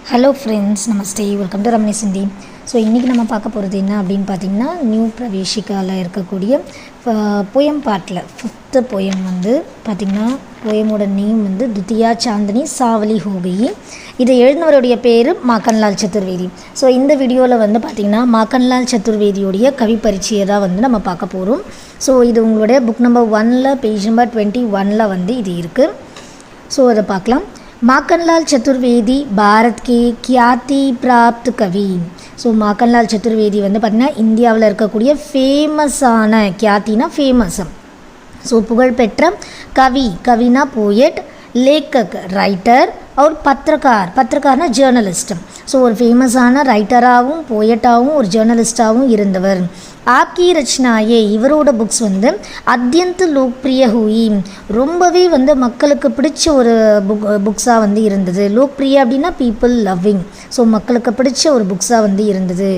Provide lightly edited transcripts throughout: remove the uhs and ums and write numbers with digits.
Hello friends, Namaste. Welcome to Ramani சிந்தி. So இன்றைக்கி நம்ம பார்க்க போகிறது என்ன அப்படின்னு பார்த்திங்கன்னா, நியூ பிரவேஷிகாவில் இருக்கக்கூடிய போயம் பாட்டில் 5th போயம் வந்து பார்த்திங்கன்னா, போயமோட நேம் வந்து துத்தியா சாந்தினி சாவலி ஹோகி. இதை எழுதினவருடைய பேர் மாக்கன்லால் சதுர்வேதி. ஸோ இந்த வீடியோவில் வந்து பார்த்திங்கன்னா, மாக்கன்லால் சதுர்வேதியோடைய கவி பரிச்சையை தான் வந்து நம்ம பார்க்க போகிறோம். ஸோ இது உங்களுடைய புக் நம்பர் 1ல் பேஜ் நம்பர் 21ல் வந்து இது இருக்குது. ஸோ அதை பார்க்கலாம். माखनलाल चतुर्वेदी भारत के ख्याति प्राप्त कवि. ஸோ மாக்கன்லால் சதுர்வேதி வந்து பார்த்திங்கன்னா இந்தியாவில் இருக்கக்கூடிய ஃபேமஸான, ख्यातिना ஃபேமஸ், ஸோ புகழ்பெற்ற கவி, கவினா போயட், லேக்கக் ரைட்டர், और பத்திரக்கார்னா ஜேர்னலிஸ்ட். ஸோ ஒரு ஃபேமஸான ரைட்டராகவும் போயட்டாகவும் ஒரு ஜேர்னலிஸ்டாகவும் இருந்தவர். ஆப்கி ரச்சனாயே, இவரோட புக்ஸ் வந்து அத்தியந்த லோக்பிரிய ஹூயி, ரொம்பவே வந்து மக்களுக்கு பிடிச்ச ஒரு புக்ஸாக வந்து இருந்தது. லோக்பிரிய அப்படின்னா பீப்புள் லவ்விங், ஸோ மக்களுக்கு பிடிச்ச ஒரு புக்ஸாக வந்து இருந்தது.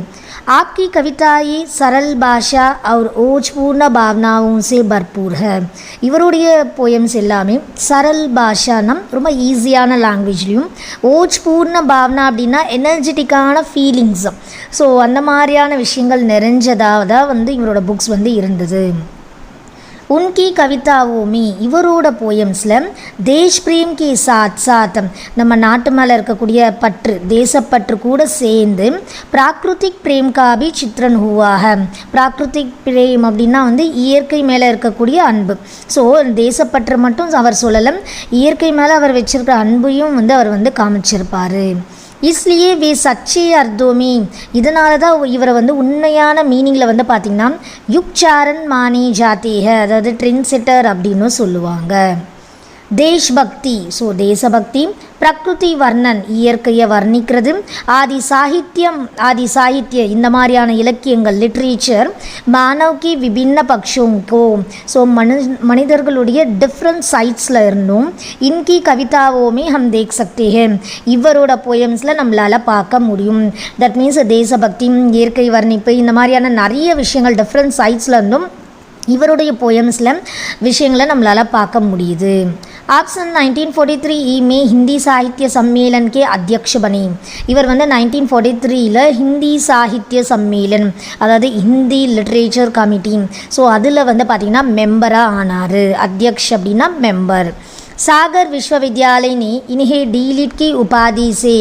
आपकी कविताएं सरल भाषा और ओजपूर्ण भावनाओं से भरपूर है. இவருடைய போயம்ஸ் எல்லாமே சரல் பாஷானா ரொம்ப ஈஸியான லாங்குவேஜ்லேயும், ஓஜ்பூர்ண பாவனா அப்படின்னா எனர்ஜெட்டிக்கான ஃபீலிங்ஸ், ஸோ அந்த மாதிரியான விஷயங்கள் நிறைஞ்சதாக தான் வந்து இவரோட புக்ஸ் வந்து இருந்தது. उनकी कविताओं में இவரோட போயம்ஸில் தேஷ் பிரேம் கே சாத் சாத், நம்ம நாட்டு மேலே இருக்கக்கூடிய பற்று, தேசப்பற்று கூட சேர்ந்து பிராக்ருதிக் பிரேம் காபி சித்ரன் ஹூவாக. பிராக்ருதிக் பிரேம் அப்படின்னா வந்து இயற்கை மேலே இருக்கக்கூடிய அன்பு. ஸோ தேசப்பற்று மட்டும் அவர் சொல்லலை, இயற்கை மேலே அவர் வச்சிருக்கிற அன்பையும் வந்து அவர் வந்து காமிச்சிருப்பார். इसलिए वे सच्चे अर्थों में, இதனால தான் இவரை வந்து உண்மையான மீனிங்கில் வந்து பார்த்திங்கன்னா யுக்சாரன் மானே ஜாத்தே ஹை, அதாவது ட்ரெண்ட் செட்டர் அப்படின்னு சொல்லுவாங்க. தேஷ்பக்தி, ஸோ தேசபக்தி, பிரகிருதி வர்ணன், இயற்கையை வர்ணிக்கிறது, ஆதி சாகித்ய இந்த மாதிரியான இலக்கியங்கள், லிட்ரேச்சர், மானவ்கி விபின்ன பக்ஷோங்கோ, ஸோ மனிதர்களுடைய டிஃப்ரெண்ட் சைட்ஸில் இருந்தும் இன்கி கவிதாவோமே ஹம் தேக் சக்தே ஹை, இவரோட போயம்ஸில் நம்மளால் பார்க்க முடியும். தட் மீன்ஸ் தேசபக்தி, இயற்கை வர்ணிப்பு, இந்த மாதிரியான நிறைய விஷயங்கள் டிஃப்ரெண்ட் சைட்ஸில் இருந்தும் இவருடைய போயம்ஸில் விஷயங்களை நம்மளால் பார்க்க முடியுது. ஆப்ஷன் 1943 में हिंदी साहित्य सम्मेलन के अध्यक्ष बने. இவர் வந்து 1943 ஹிந்தி சாகித்ய சம்மேளன், அதாவது ஹிந்தி லிட்ரேச்சர் கமிட்டி, ஸோ அதில் வந்து பார்த்திங்கன்னா மெம்பராக ஆனார். அத்தியக்ஷ் அப்படின்னா மெம்பர். सागर विश्वविद्यालय ने इन्हें डीलिट की उपाधि से,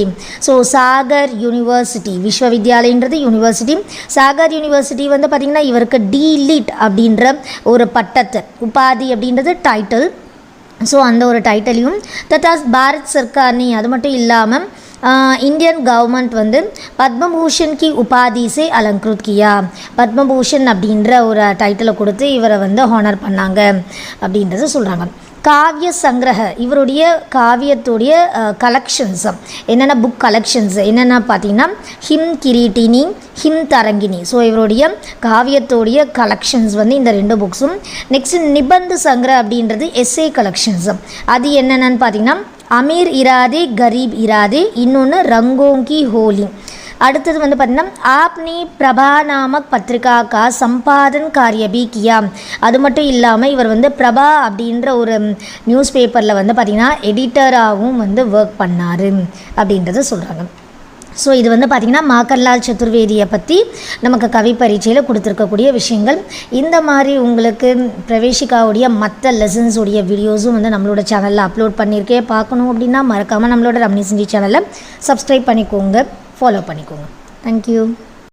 ஸோ சாகர் யூனிவர்சிட்டி, விஸ்வவித்யாலயன்றது யூனிவர்சிட்டி, சாகர் யூனிவர்சிட்டி வந்து பார்த்திங்கன்னா இவருக்கு டீலிட் அப்படின்ற ஒரு பட்டத்தை, உபாதி அப்படின்றது டைட்டில், ஸோ அந்த ஒரு டைட்டிலையும் தத்தா பாரத் சர்க்கார்னி, அது மட்டும் இல்லாமல் இந்தியன் கவர்மெண்ட் வந்து பத்மபூஷன் கி உபாதி சே அலங்கிருத் கியா, பத்மபூஷன் அப்படின்ற ஒரு டைட்டிலை கொடுத்து இவரை வந்து ஹானர் பண்ணாங்க அப்படின்றத சொல்கிறாங்க. காவிய சங்கிரக, இவருடைய காவியத்துடைய கலெக்ஷன்ஸ் என்னென்ன, புக் கலெக்ஷன்ஸ் என்னென்ன பார்த்திங்கன்னா ஹிம் கிரீட்டினி, ஹிம் தரங்கினி, ஸோ இவருடைய காவியத்துடைய கலெக்ஷன்ஸ் வந்து இந்த 2 புக்ஸும். நெக்ஸ்ட் நிபந்த சங்கிரக அப்படின்றது எஸ்ஏ கலெக்ஷன்ஸ், அது என்னென்னு பார்த்திங்கன்னா அமீர் இராதே கரீப் இராதே, இன்னொன்று ரங்கோங்கி ஹோலி. அடுத்தது வந்து பார்த்திங்கன்னா ஆப்னி பிரபா நாமக் பத்திரிகா கா சம்பாதன் காரிய பி கியா, அது மட்டும் இல்லாமல் இவர் வந்து பிரபா அப்படின்ற ஒரு நியூஸ் பேப்பரில் வந்து பார்த்திங்கன்னா எடிட்டராகவும் வந்து ஒர்க் பண்ணார் அப்படின்றத சொல்கிறாங்க. ஸோ இது வந்து பார்த்திங்கன்னா மாக்கன்லால் சதுர்வேதியை பற்றி நமக்கு கவி பரீட்சையில் கொடுத்துருக்கக்கூடிய விஷயங்கள். இந்த மாதிரி உங்களுக்கு பிரவேஷிகாவுடைய மற்ற லெசன்ஸுடைய வீடியோஸும் வந்து நம்மளோட சேனலில் அப்லோட் பண்ணியிருக்கேன். பார்க்கணும் அப்படின்னா மறக்காமல் நம்மளோட ரமணி சிந்தி சேனலை சப்ஸ்கிரைப் பண்ணிக்கோங்க, ஃபாலோ பண்ணிக்கோங்க. தேங்க்யூ.